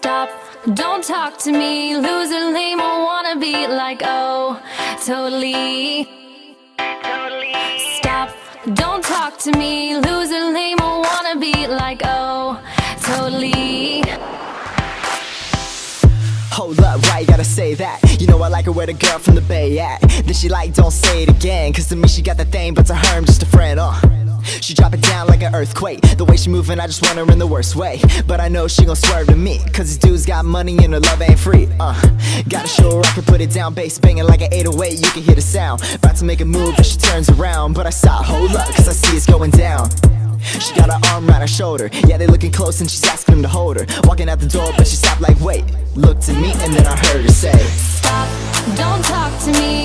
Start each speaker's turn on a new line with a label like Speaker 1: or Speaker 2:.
Speaker 1: Stop, don't talk to me, loser, lame, or wanna be like, oh, totally. Stop, don't talk to me, loser, lame, or wanna be like, oh, totally.
Speaker 2: Hold up, why you gotta say that? You know I like her where the girl from the Bay at. Then she like, don't say it again, cause to me she got that thing, but to her I'm just a friend, She drop it down like an earthquake. The way she moving, I just want her in the worst way. But I know she gon' swerve to me, cause this dude's got money and her love ain't free. Gotta show her I can put it down, bass banging like an 808, you can hear the sound. About to make a move, but she turns around. But I stop, hold up, cause I see it's going down. She got her arm around her shoulder, yeah, they looking close and she's asking him to hold her. Walking out the door, but she stopped like, wait. Looked at me and then I heard her say,
Speaker 1: stop, don't talk to me,